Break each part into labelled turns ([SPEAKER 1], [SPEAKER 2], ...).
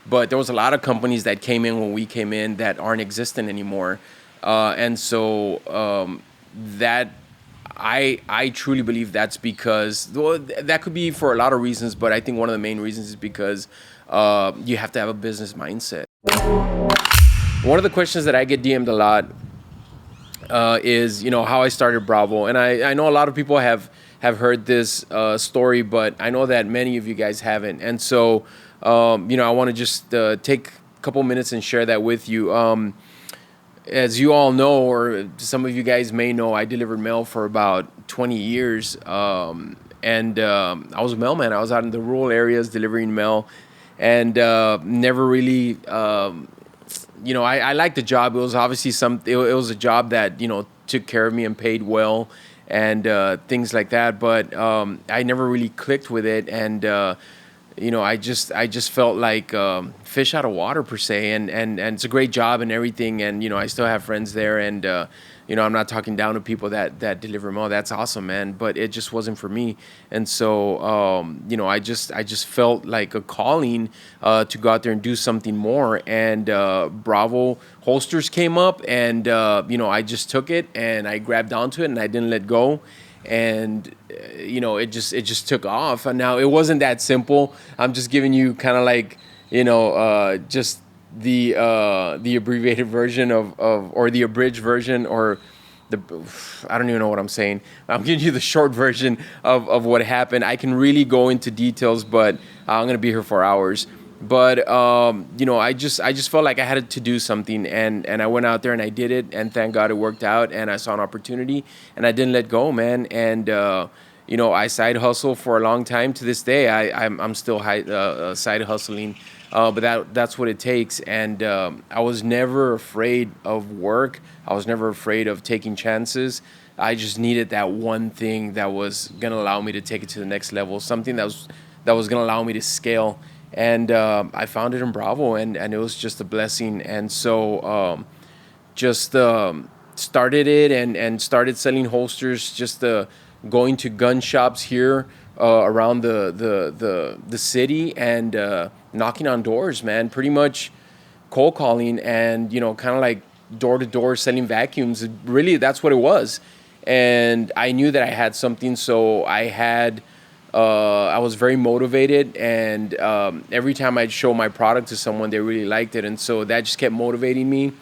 [SPEAKER 1] but there was a lot of companies that came in when we came in that aren't existent anymore. And so that I truly believe that's because, well, that could be for a lot of reasons, but I think one of the main reasons is because you have to have a business mindset. One of the questions that I get DM'd a lot is, how I started Bravo, and I know a lot of people have heard this story, but I know that many of you guys haven't, and so I want to just take a couple minutes and share that with you. As you all know, or some of you guys may know, I delivered mail for about 20 years, and I was a mailman. I was out in the rural areas delivering mail, and never really. I liked the job. It was obviously it was a job that took care of me and paid well, and things like that. But I never really clicked with it, and I just felt like fish out of water per se, and it's a great job and everything, and I still have friends there, and I'm not talking down to people that deliver mail. That's awesome, man, but it just wasn't for me, and so I just felt like a calling to go out there and do something more, and Bravo holsters came up, and I just took it and I grabbed onto it and I didn't let go, and it just took off. And now it wasn't that simple. I'm just giving you kind of like just the abbreviated version of or the abridged version, or the I don't even know what I'm saying. I'm giving you the short version of what happened. I can really go into details, but I'm gonna be here for hours. But I just felt like I had to do something, and I went out there and I did it, and thank God it worked out, and I saw an opportunity, and I didn't let go, man. And I side hustle for a long time. To this day, I'm still side hustling, but that's what it takes. And I was never afraid of work. I was never afraid of taking chances. I just needed that one thing that was gonna allow me to take it to the next level, something that was gonna allow me to scale. And I found it in Bravo, and it was just a blessing. And so just started it, and started selling holsters, just going to gun shops here around the city, and knocking on doors, man, pretty much cold calling, and kind of like door to door selling vacuums. Really, that's what it was. And I knew that I had something, so I was very motivated, and every time I'd show my product to someone, they really liked it, and so that just kept motivating me.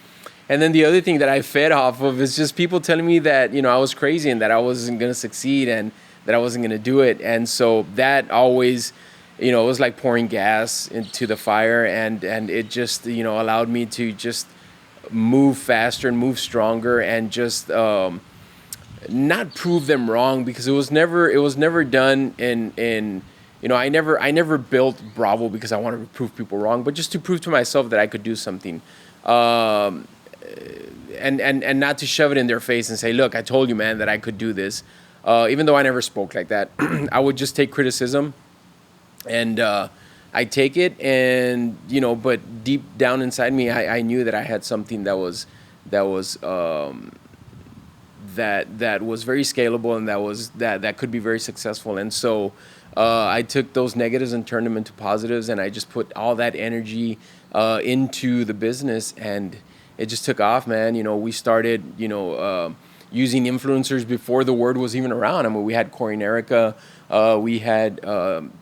[SPEAKER 1] And then the other thing that I fed off of is just people telling me that I was crazy, and that I wasn't gonna succeed, and that I wasn't gonna do it. And so that always, it was like pouring gas into the fire, and it just allowed me to just move faster and move stronger, and just not prove them wrong, because it was never done in I never built Bravo because I wanted to prove people wrong, but just to prove to myself that I could do something, and not to shove it in their face and say, look, I told you, man, that I could do this, even though I never spoke like that. I would just take criticism, and I take it, and but deep down inside me, I knew that I had something that was that was very scalable, and that could be very successful. And so I took those negatives and turned them into positives, and I just put all that energy into the business, and it just took off, man. We started using influencers before the word was even around. I mean, we had Corey and Erica, we had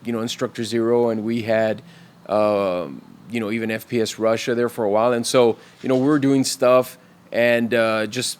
[SPEAKER 1] Instructor Zero, and we had even FPS Russia there for a while. And so we were doing stuff, and just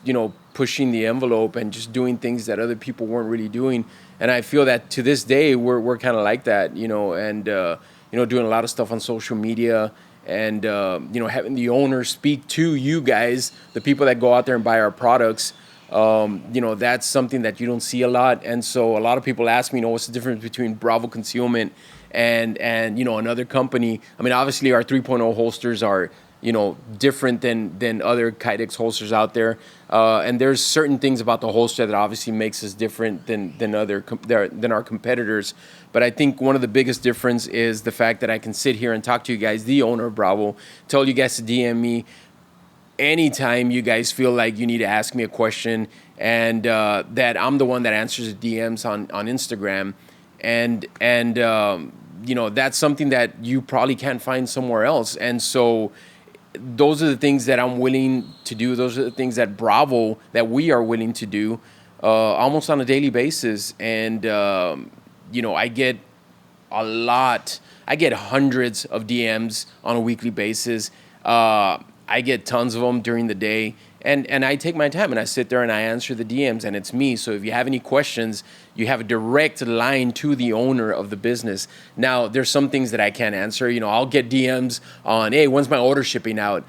[SPEAKER 1] pushing the envelope, and just doing things that other people weren't really doing. And I feel that to this day we're kind of like that, and doing a lot of stuff on social media, and having the owner speak to you guys, the people that go out there and buy our products. That's something that you don't see a lot. And so a lot of people ask me, what's the difference between Bravo Concealment and another company? I mean, obviously our 3.0 holsters are different than other Kydex holsters out there, and there's certain things about the holster that obviously makes us different than our competitors. But I think one of the biggest difference is the fact that I can sit here and talk to you guys, the owner of Bravo, tell you guys to DM me anytime you guys feel like you need to ask me a question, and that I'm the one that answers the DMs on Instagram, and that's something that you probably can't find somewhere else. And so those are the things that I'm willing to do. Those are the things that we are willing to do almost on a daily basis. And, I get a lot. I get hundreds of DMs on a weekly basis. I get tons of them during the day. And I take my time and I sit there and I answer the DMs, and it's me. So if you have any questions, you have a direct line to the owner of the business. Now, there's some things that I can't answer. I'll get DMs on, hey, when's my order shipping out?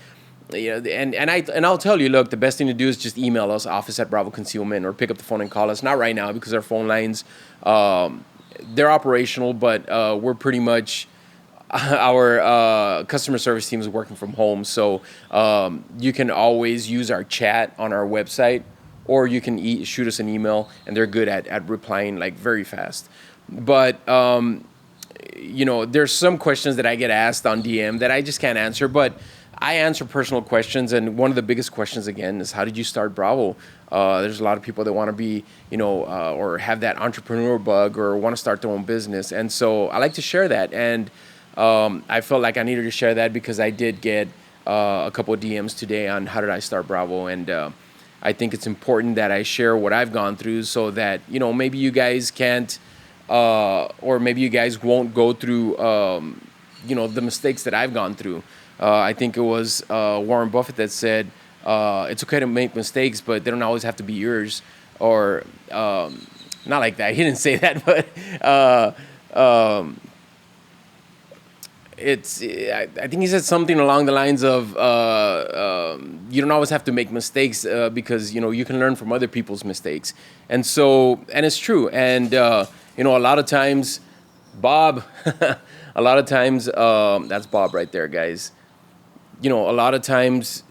[SPEAKER 1] And I'll tell you, look, the best thing to do is just email us, office@Bravo Concealment, or pick up the phone and call us. Not right now because our phone lines, they're operational, but we're pretty much our customer service team is working from home. So you can always use our chat on our website, or you can shoot us an email, and they're good at replying like very fast. But there's some questions that I get asked on DM that I just can't answer, but I answer personal questions. And one of the biggest questions, again, is how did you start Bravo? There's a lot of people that want to be, or have that entrepreneurial bug, or want to start their own business. And so I like to share that. And I felt like I needed to share that because I did get a couple of DMs today on how did I start Bravo. And I think it's important that I share what I've gone through, so that, maybe you guys can't, or maybe you guys won't go through, the mistakes that I've gone through. I think it was Warren Buffett that said, it's okay to make mistakes, but they don't always have to be yours. Or not like that. He didn't say that, but I think he said something along the lines of, you don't always have to make mistakes because, you can learn from other people's mistakes. And so, and it's true. And, a lot of times, Bob, that's Bob right there, guys. A lot of times,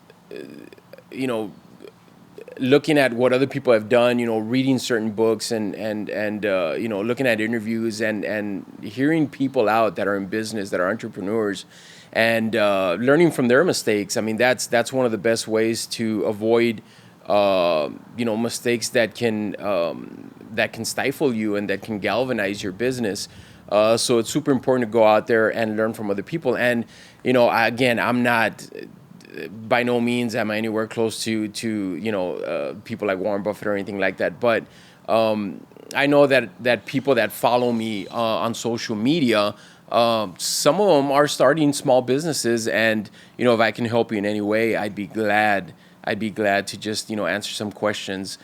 [SPEAKER 1] looking at what other people have done, reading certain books and looking at interviews and hearing people out that are in business, that are entrepreneurs, and learning from their mistakes. I mean, that's one of the best ways to avoid, mistakes that can stifle you and that can galvanize your business. So it's super important to go out there and learn from other people. And, again, I'm not, by no means am I anywhere close to people like Warren Buffett or anything like that. But I know that people that follow me on social media, some of them are starting small businesses. And, if I can help you in any way, I'd be glad to just, answer some questions.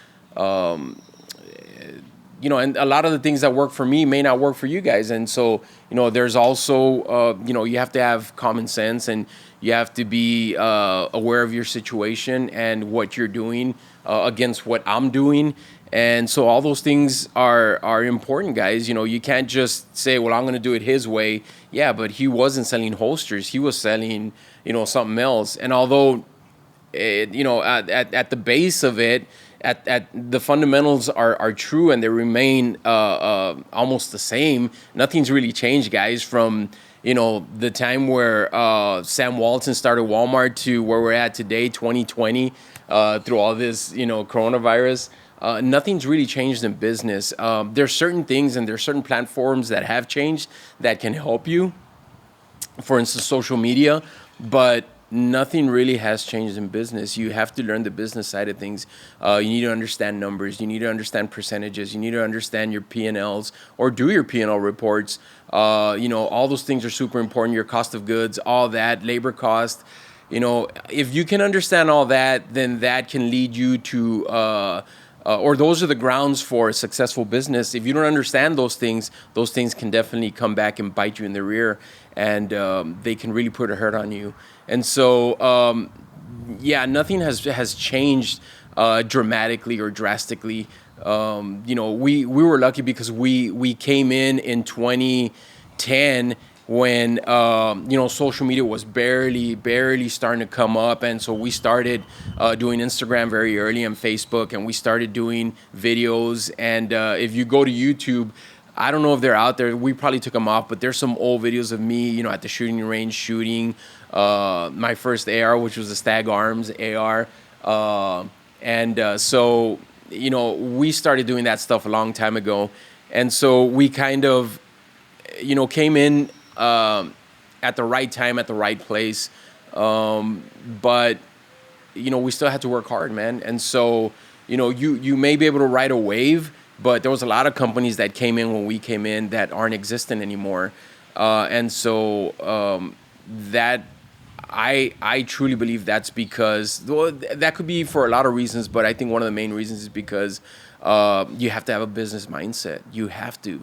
[SPEAKER 1] And a lot of the things that work for me may not work for you guys. And so, there's also, you have to have common sense, and you have to be aware of your situation and what you're doing against what I'm doing. And so all those things are important, guys. You can't just say, well, I'm going to do it his way. Yeah, but he wasn't selling holsters. He was selling, something else. And although, at the base of it, at the fundamentals are true and they remain almost the same. Nothing's really changed, guys, from the time where Sam Walton started Walmart to where we're at today, 2020, through all this coronavirus. Nothing's really changed in business. There's certain things and there's certain platforms that have changed that can help you. For instance, social media, but nothing really has changed in business. You have to learn the business side of things. You need to understand numbers. You need to understand percentages. You need to understand your P&Ls or do your P&L reports. All those things are super important. Your cost of goods, all that, labor cost. If you can understand all that, then that can lead you to, or those are the grounds for a successful business. If you don't understand those things can definitely come back and bite you in the rear, and they can really put a hurt on you. And so, nothing has changed dramatically or drastically. We were lucky because we came in 2010 when social media was barely starting to come up, and so we started doing Instagram very early and Facebook, and we started doing videos. And if you go to YouTube, I don't know if they're out there. We probably took them off, but there's some old videos of me, at the shooting range shooting my first AR, which was a Stag Arms AR. So we started doing that stuff a long time ago. And so we kind of, came in at the right time, at the right place. But we still had to work hard, man. And so, you may be able to ride a wave, but there was a lot of companies that came in when we came in that aren't existent anymore. And so that I truly believe that's because, well, that could be for a lot of reasons, but I think one of the main reasons is because you have to have a business mindset. You have to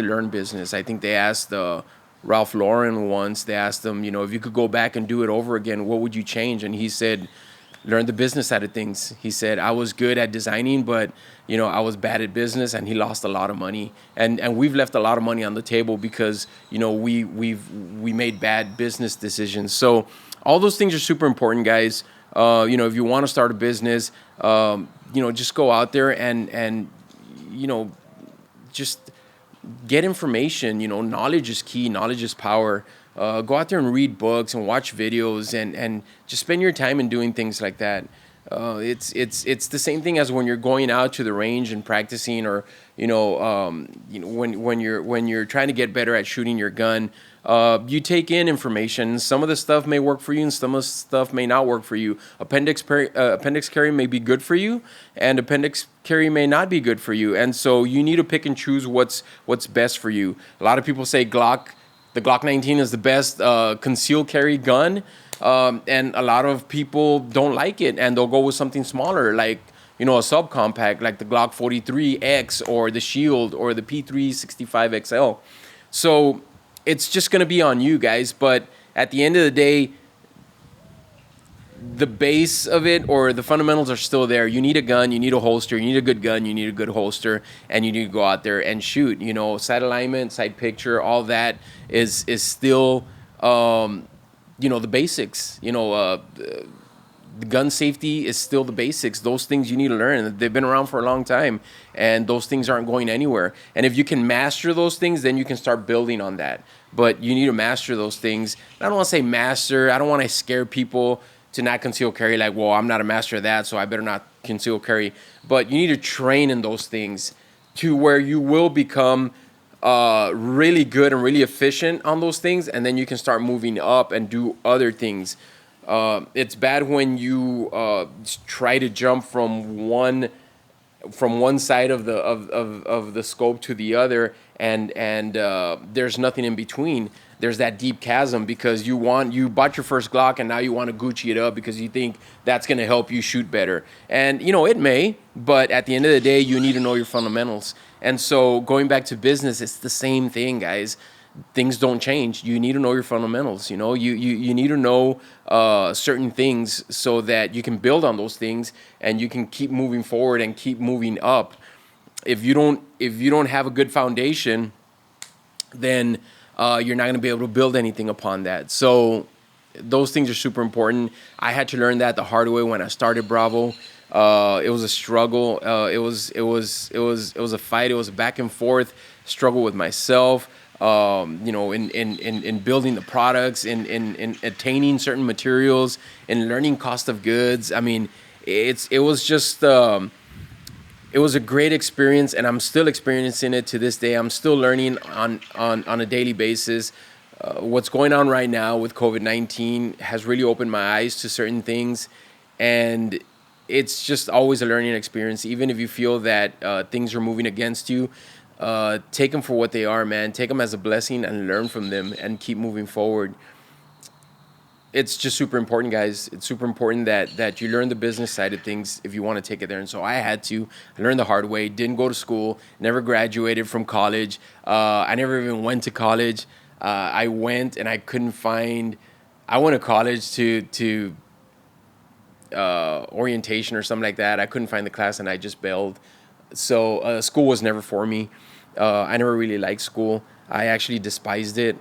[SPEAKER 1] learn business. I think they asked Ralph Lauren once. They asked him, if you could go back and do it over again, what would you change? And he said, learn the business side of things. He said, I was good at designing, but I was bad at business, and he lost a lot of money. And we've left a lot of money on the table because we made bad business decisions. So all those things are super important, guys. If you want to start a business, just go out there and just get information. Knowledge is key. Knowledge is power. Go out there and read books and watch videos and just spend your time in doing things like that. It's the same thing as when you're going out to the range and practicing, or when you're trying to get better at shooting your gun. You take in information. Some of the stuff may work for you, and some of the stuff may not work for you. Appendix carry may be good for you, and appendix carry may not be good for you. And so you need to pick and choose what's best for you. A lot of people say the Glock 19 is the best concealed carry gun, and a lot of people don't like it, and they'll go with something smaller, like a subcompact, like the Glock 43X or the Shield or the P365XL. So it's just going to be on you guys. But at the end of the day, the base of it, or the fundamentals, are still there. You need a gun, you need a holster, you need a good gun, you need a good holster, and you need to go out there and shoot. Sight alignment, sight picture, all that is still the basics. The gun safety is still the basics. Those things you need to learn. They've been around for a long time, and those things aren't going anywhere. And if you can master those things, then you can start building on that. But you need to master those things. I don't want to say master. I don't want to scare people to not conceal carry, like, well, I'm not a master of that, so I better not conceal carry. But you need to train in those things to where you will become really good and really efficient on those things, and then you can start moving up and do other things. It's bad when you try to jump from one side of the scope to the other, and there's nothing in between. There's that deep chasm because you bought your first Glock, and now you want to Gucci it up because you think that's going to help you shoot better. And it may, but at the end of the day, you need to know your fundamentals. And so going back to business, it's the same thing, guys. Things don't change. You need to know your fundamentals. You need to know certain things so that you can build on those things and you can keep moving forward and keep moving up. If you don't have a good foundation, then you're not going to be able to build anything upon that. So those things are super important. I had to learn that the hard way when I started Bravo. It was a struggle. It was a fight. It was a back and forth struggle with myself. In building the products, in attaining certain materials, in learning cost of goods. I mean, it was a great experience, and I'm still experiencing it to this day. I'm still learning on a daily basis. What's going on right now with COVID-19 has really opened my eyes to certain things, and it's just always a learning experience. Even if you feel that things are moving against you, take them for what they are, man. Take them as a blessing and learn from them and keep moving forward. It's just super important, guys. It's super important that you learn the business side of things if you want to take it there. And so I had to learn the hard way. Didn't go to school. Never graduated from college. I never even went to college. I went and I couldn't find. I went to college to orientation or something like that. I couldn't find the class and I just bailed. So school was never for me. I never really liked school. I actually despised it.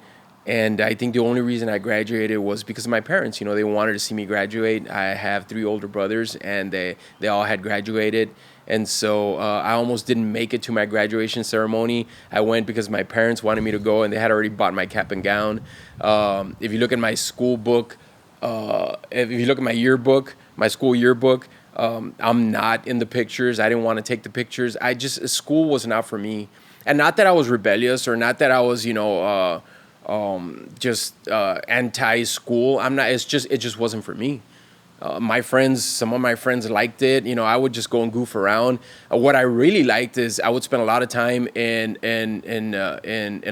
[SPEAKER 1] And I think the only reason I graduated was because of my parents. They wanted to see me graduate. I have 3 older brothers, and they all had graduated. And so I almost didn't make it to my graduation ceremony. I went because my parents wanted me to go, and they had already bought my cap and gown. If you look at my school book, if you look at my yearbook, my school yearbook, I'm not in the pictures. I didn't want to take the pictures. School was not for me. And not that I was rebellious or not that I was, just anti-school. I'm not. It just wasn't for me. Some of my friends liked it. I would just go and goof around. What I really liked is I would spend a lot of time in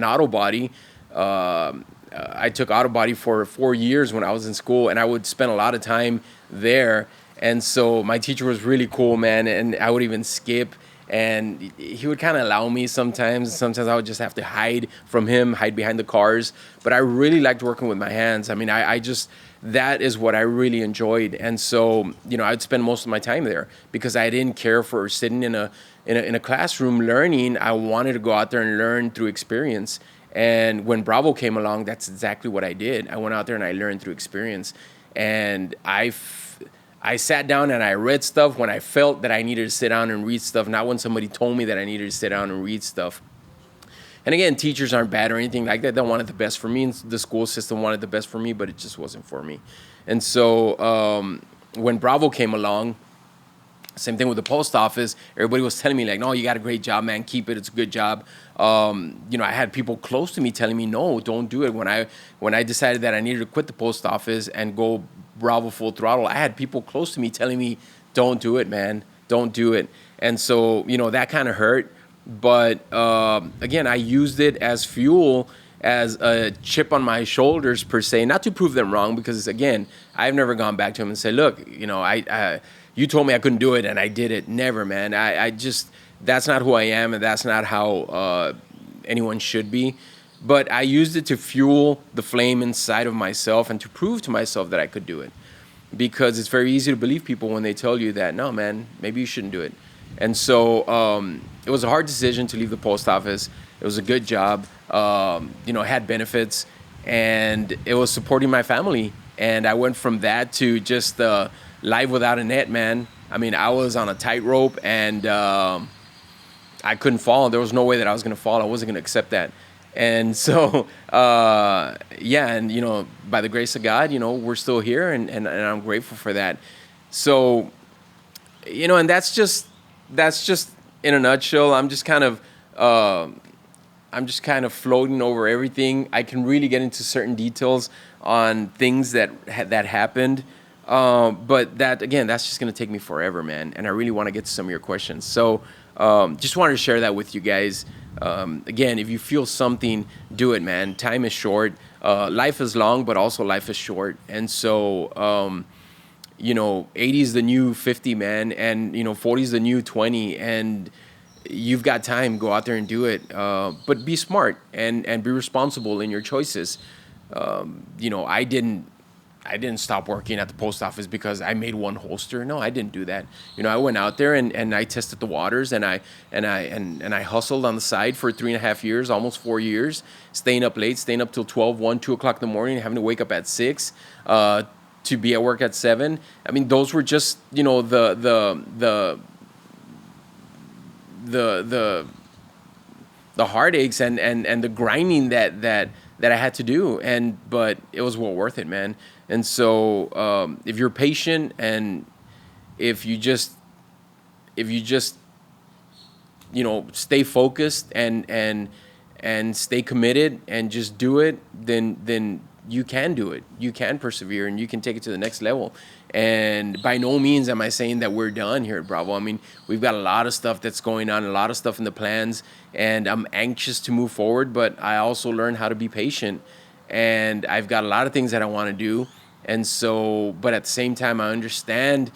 [SPEAKER 1] auto body. I took auto body for 4 years when I was in school, and I would spend a lot of time there. And so my teacher was really cool, man. And I would even skip, and he would kind of allow me sometimes. Sometimes I would just have to hide from him, hide behind the cars. But I really liked working with my hands. I mean, I just that is what I really enjoyed. And so, I'd spend most of my time there because I didn't care for sitting in a classroom learning. I wanted to go out there and learn through experience. And when Bravo came along, that's exactly what I did. I went out there and I learned through experience. And I sat down and I read stuff when I felt that I needed to sit down and read stuff, not when somebody told me that I needed to sit down and read stuff. And again, teachers aren't bad or anything like that. They wanted the best for me, and the school system wanted the best for me, but it just wasn't for me. And so when Bravo came along, same thing with the post office. Everybody was telling me like, "No, you got a great job, man. Keep it. It's a good job." I had people close to me telling me, "No, don't do it." When I decided that I needed to quit the post office and go Bravo full throttle, I had people close to me telling me, "Don't do it, man. Don't do it." And so that kind of hurt. But again, I used it as fuel, as a chip on my shoulders per se, not to prove them wrong, because again, I've never gone back to him and said, "Look, I you told me I couldn't do it and I did it." Never, man. I just, that's not who I am, and that's not how anyone should be. But I used it to fuel the flame inside of myself and to prove to myself that I could do it. Because it's very easy to believe people when they tell you that, "No, man, maybe you shouldn't do it." And so it was a hard decision to leave the post office. It was a good job, it had benefits, and it was supporting my family. And I went from that to just life without a net, man. I mean, I was on a tightrope, and I couldn't fall. There was no way that I was going to fall. I wasn't going to accept that. And so, and by the grace of God, we're still here, and I'm grateful for that. So, and that's just in a nutshell. I'm just kind of floating over everything. I can really get into certain details on things that happened. But that's just going to take me forever, man. And I really want to get to some of your questions. So just wanted to share that with you guys. Again, if you feel something, do it, man. Time is short. Life is long, but also life is short. And so, 80 is the new 50, man. And, 40 is the new 20. And you've got time. Go out there and do it. But be smart and be responsible in your choices. I didn't stop working at the post office because I made one holster. No, I didn't do that. I went out there and I tested the waters, and I hustled on the side for 3.5 years, almost 4 years, staying up late, staying up till 12, 1, 2 o'clock in the morning, having to wake up at 6 to be at work at 7. I mean, those were just the heartaches and the grinding that I had to do, but it was well worth it, man. And so if you're patient, and if you just stay focused and stay committed and just do it, then you can do it. You can persevere, and you can take it to the next level. And by no means am I saying that we're done here at Bravo. I mean, we've got a lot of stuff that's going on, a lot of stuff in the plans, and I'm anxious to move forward, but I also learned how to be patient. And I've got a lot of things that I want to do. And so, but at the same time, I understand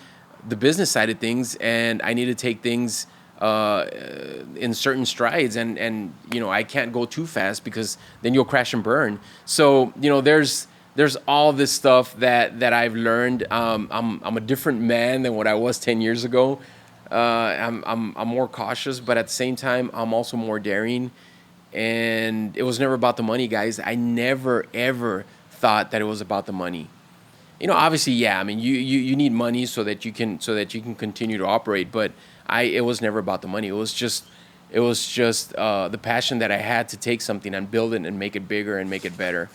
[SPEAKER 1] the business side of things, and I need to take things in certain strides, and I can't go too fast because then you'll crash and burn. So there's all this stuff that I've learned. I'm a different man than what I was 10 years ago. I'm more cautious, but at the same time, I'm also more daring. And it was never about the money, guys. I never ever thought that it was about the money. Obviously, yeah. I mean, you need money so that you can continue to operate. But it was never about the money. It was just the passion that I had to take something and build it and make it bigger and make it better.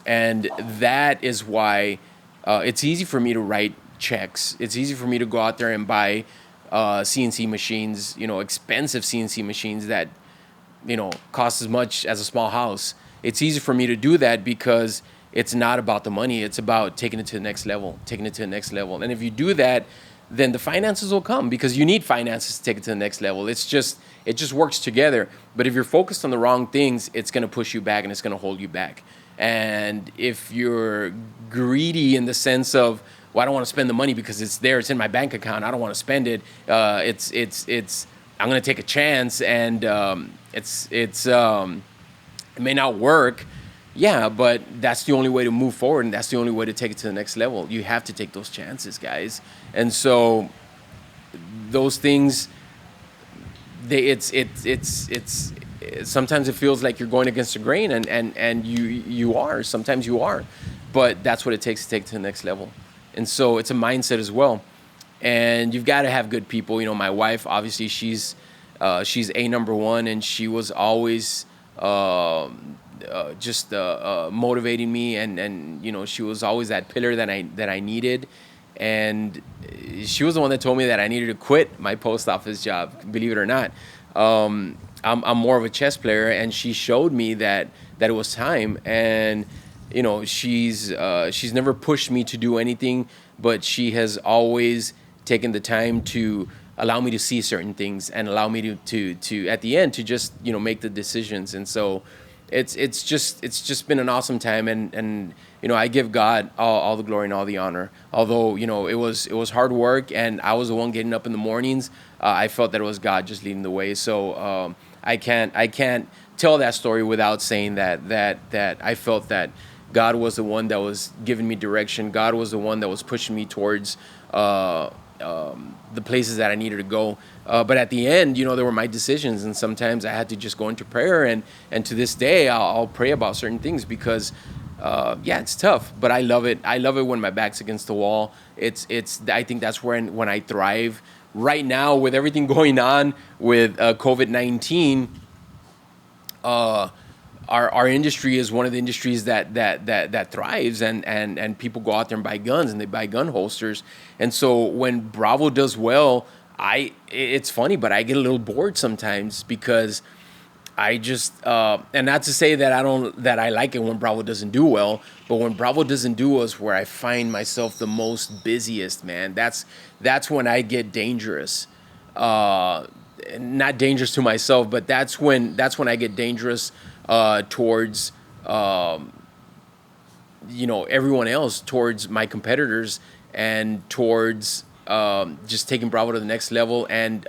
[SPEAKER 1] And that is why it's easy for me to write checks. It's easy for me to go out there and buy CNC machines, expensive CNC machines that cost as much as a small house. It's easy for me to do that because it's not about the money. It's about taking it to the next level, taking it to the next level. And if you do that, then the finances will come because you need finances to take it to the next level. It just works together. But if you're focused on the wrong things, it's going to push you back and it's going to hold you back. And if you're greedy in the sense of, well, I don't want to spend the money because it's there, it's in my bank account, I don't want to spend it. It's I'm going to take a chance, and it may not work. Yeah, but that's the only way to move forward, and that's the only way to take it to the next level. You have to take those chances, guys. And so those things, it's sometimes it feels like you're going against the grain, and you are. Sometimes you are, but that's what it takes to take it to the next level. And so it's a mindset as well. And you've got to have good people. My wife, obviously, she's a number one, and she was always just motivating me, and she was always that pillar that I needed. And she was the one that told me that I needed to quit my post office job, believe it or not. I'm more of a chess player, and she showed me that it was time. And she's never pushed me to do anything, but she has always taken the time to allow me to see certain things and allow me to at the end to just make the decisions. And so it's just been an awesome time, and I give God all the glory and all the honor. Although it was hard work, and I was the one getting up in the mornings, I felt that it was God just leading the way. So I can't tell that story without saying that I felt that God was the one that was giving me direction. God was the one that was pushing me towards the places that I needed to go. But at the end, there were my decisions, and sometimes I had to just go into prayer. And to this day, I'll pray about certain things because, it's tough. But I love it. I love it when my back's against the wall. I think that's when I thrive. Right now, with everything going on with COVID-19, our industry is one of the industries that thrives, and people go out there and buy guns, and they buy gun holsters. And so when Bravo does well, it's funny, but I get a little bored sometimes because I just and not to say that I like it when Bravo doesn't do well, but when Bravo doesn't do well is where I find myself the most busiest, man. That's when I get dangerous. Not dangerous to myself, but that's when I get dangerous towards everyone else, towards my competitors, and towards just taking Bravo to the next level, and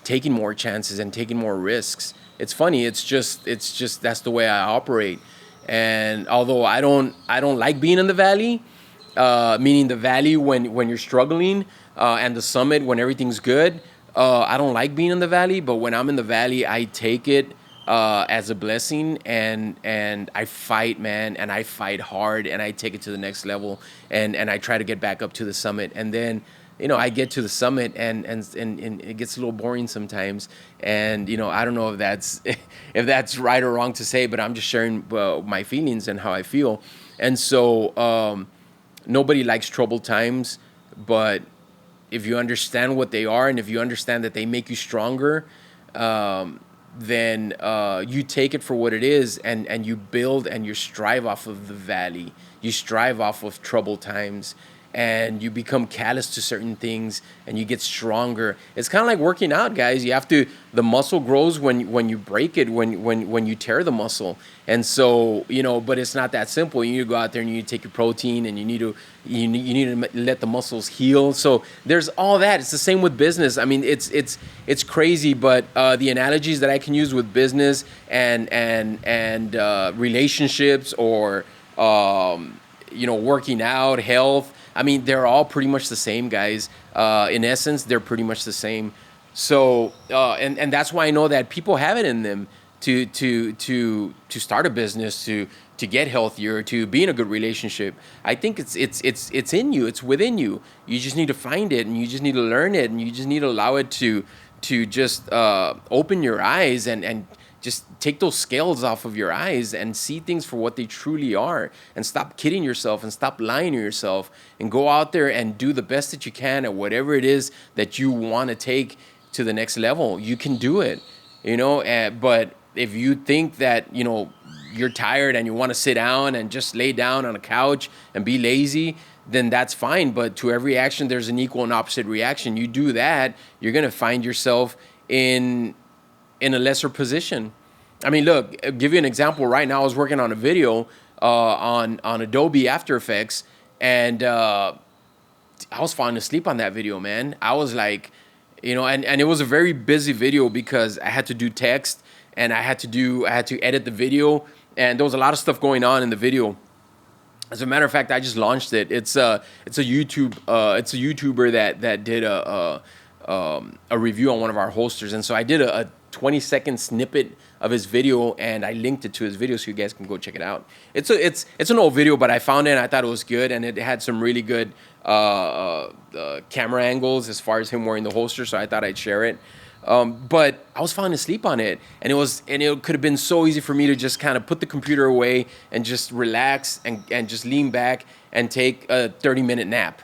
[SPEAKER 1] taking more chances and taking more risks. It's funny. It's just that's the way I operate. And although I don't like being in the valley, meaning the valley when you're struggling, and the summit when everything's good. I don't like being in the valley, but when I'm in the valley, I take it as a blessing, and I fight, man, and I fight hard, and I take it to the next level, and I try to get back up to the summit. And then I get to the summit, and it gets a little boring sometimes. And I don't know if that's right or wrong to say, but I'm just sharing my feelings and how I feel. And so nobody likes troubled times, but if you understand what they are, and if you understand that they make you stronger, then you take it for what it is, and you build and you strive off of the valley. You strive off of troubled times, and you become callous to certain things, and you get stronger. It's kind of like working out, guys. The muscle grows when you break it, when you tear the muscle. And so, but it's not that simple. You need to go out there and you need to take your protein, and you need to let the muscles heal. So there's all that. It's the same with business. I mean, it's crazy, but the analogies that I can use with business and relationships, or working out, health, I mean, they're all pretty much the same, guys. In essence, they're pretty much the same. So, and that's why I know that people have it in them to start a business, to get healthier, to be in a good relationship. I think it's in you. It's within you. You just need to find it, and you just need to learn it, and you just need to allow it to just open your eyes, and just take those scales off of your eyes and see things for what they truly are, and stop kidding yourself and stop lying to yourself, and go out there and do the best that you can at whatever it is that you want to take to the next level. You can do it, but if you think that, you're tired and you want to sit down and just lay down on a couch and be lazy, then that's fine. But to every action, there's an equal and opposite reaction. You do that, you're going to find yourself in a lesser position. I mean, look, I'll give you an example. Right now, I was working on a video on Adobe After Effects, and I was falling asleep on that video, man. I was like, and it was a very busy video because I had to do text and I had to edit the video, and there was a lot of stuff going on in the video. As a matter of fact, I just launched it. It's a YouTuber that did a review on one of our hosters, and so I did a 20-second snippet of his video, and I linked it to his video so you guys can go check it out. It's an old video, but I found it and I thought it was good, and it had some really good camera angles as far as him wearing the holster, so I thought I'd share it. But I was falling asleep on it, and it could have been so easy for me to just kind of put the computer away and just relax and just lean back and take a 30-minute nap.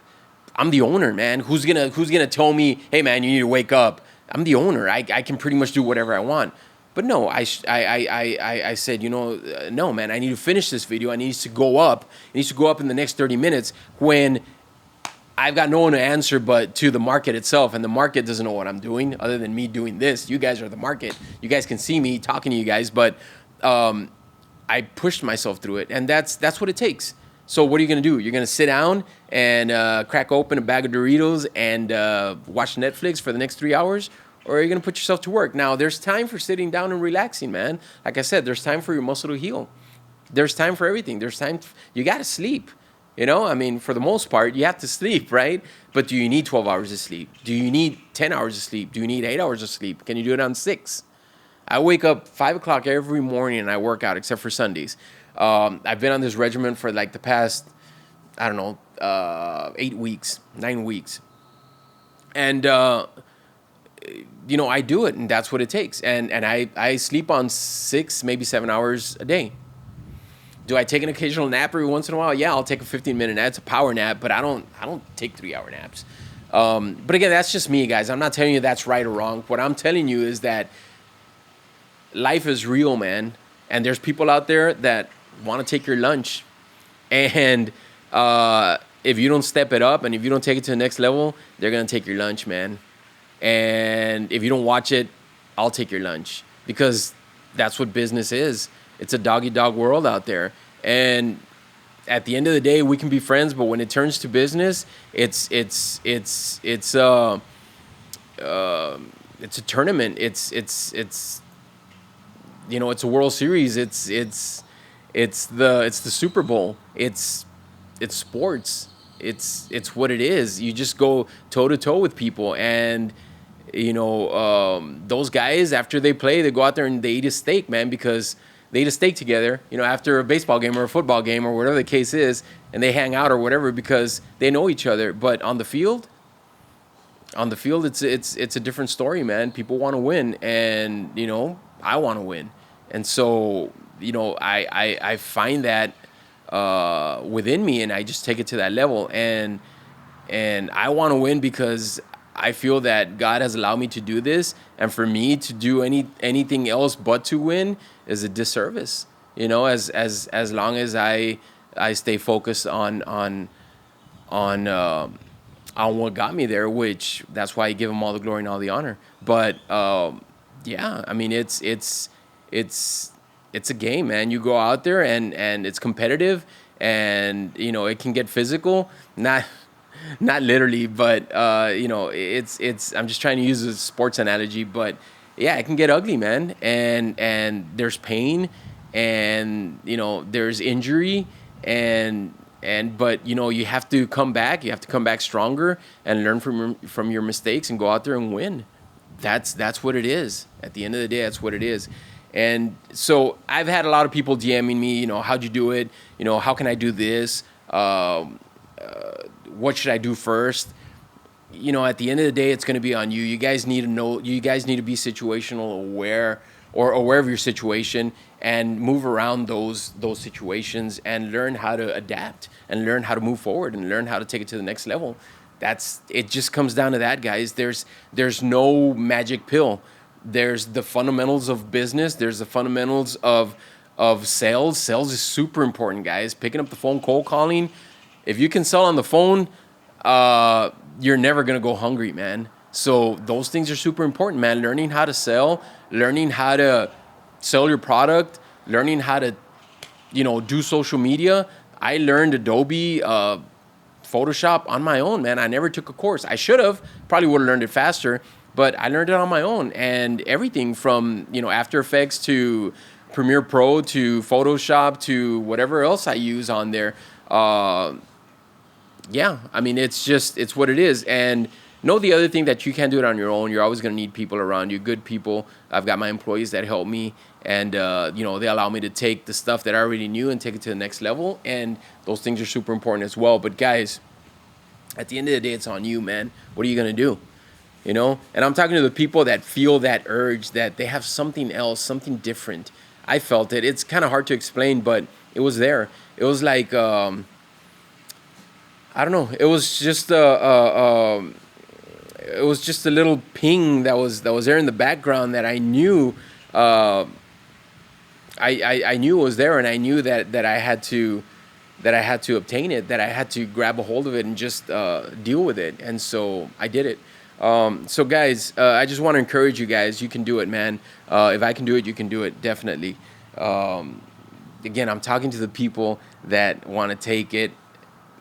[SPEAKER 1] I'm the owner, man. Who's gonna tell me, hey, man, you need to wake up? I'm the owner. I can pretty much do whatever I want. But no, I said, no, man, I need to finish this video. It needs to go up. It needs to go up in the next 30 minutes when I've got no one to answer but to the market itself. And the market doesn't know what I'm doing other than me doing this. You guys are the market. You guys can see me talking to you guys. But I pushed myself through it. And that's what it takes. So what are you going to do? You're going to sit down and crack open a bag of Doritos and watch Netflix for the next 3 hours? Or are you going to put yourself to work? Now, there's time for sitting down and relaxing, man. Like I said, there's time for your muscle to heal. There's time for everything. There's time. You got to sleep. I mean, for the most part, you have to sleep, right? But do you need 12 hours of sleep? Do you need 10 hours of sleep? Do you need 8 hours of sleep? Can you do it on 6? I wake up 5 o'clock every morning and I work out, except for Sundays. I've been on this regimen for like the past, 8 weeks, 9 weeks. And, I do it, and that's what it takes. And I sleep on 6, maybe 7 hours a day. Do I take an occasional nap every once in a while? Yeah, I'll take a 15-minute nap. It's a power nap, but I don't take 3-hour naps. But again, that's just me, guys. I'm not telling you that's right or wrong. What I'm telling you is that life is real, man. And there's people out there that want to take your lunch. And if you don't step it up and if you don't take it to the next level, they're going to take your lunch, man. And if you don't watch it, I'll take your lunch, because that's what business is. It's a dog-eat-dog world out there. And at the end of the day, we can be friends, but when it turns to business, it's a tournament. It's a World Series. It's the Super Bowl. It's sports. It's what it is. You just go toe to toe with people, and those guys, after they play, they go out there and they eat a steak, man, because they eat a steak together, after a baseball game or a football game or whatever the case is, and they hang out or whatever because they know each other. But on the field, it's a different story, man. People want to win, and I want to win, and so I find that within me, and I just take it to that level, and I want to win because I feel that God has allowed me to do this, and for me to do anything else but to win is a disservice. As long as I stay focused on what got me there, which that's why I give Him all the glory and all the honor. But yeah, I mean it's a game, man. You go out there and it's competitive, and it can get physical. Not literally, but it's. I'm just trying to use a sports analogy, but yeah, it can get ugly, man. And there's pain, and there's injury, but you have to come back. You have to come back stronger and learn from your mistakes and go out there and win. That's what it is. At the end of the day, that's what it is. And so I've had a lot of people DMing me, how'd you do it? How can I do this? What should I do first? At the end of the day, it's going to be on you. You guys need to know, you guys need to be situational aware or aware of your situation and move around those situations and learn how to adapt and learn how to move forward and learn how to take it to the next level. It just comes down to that, guys. There's no magic pill. There's the fundamentals of business. There's the fundamentals of sales. Sales is super important, guys. Picking up the phone, cold calling. If you can sell on the phone, you're never gonna go hungry, man. So those things are super important, man. Learning how to sell, learning how to sell your product, learning how to, do social media. I learned Adobe, Photoshop on my own, man. I never took a course. I should have. Probably would have learned it faster, but I learned it on my own. And everything from, After Effects to Premiere Pro to Photoshop to whatever else I use on there. Yeah, I mean, it's what it is. And know the other thing that you can't do it on your own. You're always going to need people around you, good people. I've got my employees that help me, and they allow me to take the stuff that I already knew and take it to the next level. And those things are super important as well. But guys, at the end of the day, it's on you, man. What are you going to do? And I'm talking to the people that feel that urge, that they have something else, something different. I felt it. It's kind of hard to explain, but it was there. It was like, I don't know. It was just a little ping that was there in the background that I knew. I knew it was there, and I knew that I had to obtain it, that I had to grab a hold of it and just deal with it. And so I did it. So guys, I just want to encourage you guys. You can do it, man. If I can do it, you can do it, definitely. Again, I'm talking to the people that want to take it,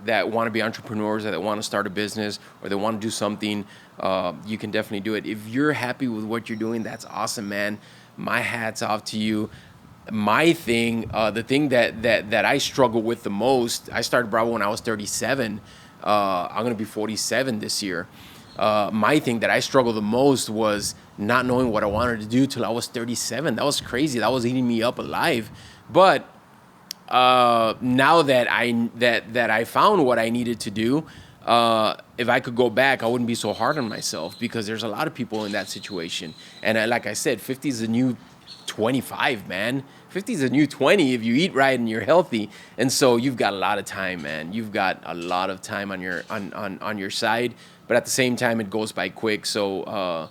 [SPEAKER 1] that want to be entrepreneurs, or that want to start a business, or they want to do something. You can definitely do it. If you're happy with what you're doing, that's awesome, man. My hat's off to you. My thing, the thing that I struggle with the most, I started Bravo when I was 37. I'm going to be 47 this year. My thing that I struggled the most was not knowing what I wanted to do till I was 37. That was crazy. That was eating me up alive. But now that I found what I needed to do, if I could go back, I wouldn't be so hard on myself, because there's a lot of people in that situation. And like I said, 50 is the new 25, man. 50 is the new 20 if you eat right and you're healthy. And so you've got a lot of time, man. You've got a lot of time on your side, but at the same time, it goes by quick. So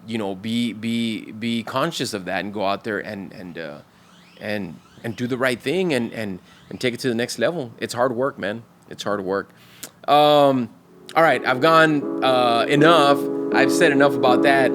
[SPEAKER 1] be conscious of that, and go out there and do the right thing, and take it to the next level. It's hard work, man. It's hard work. All right, I've gone enough. I've said enough about that.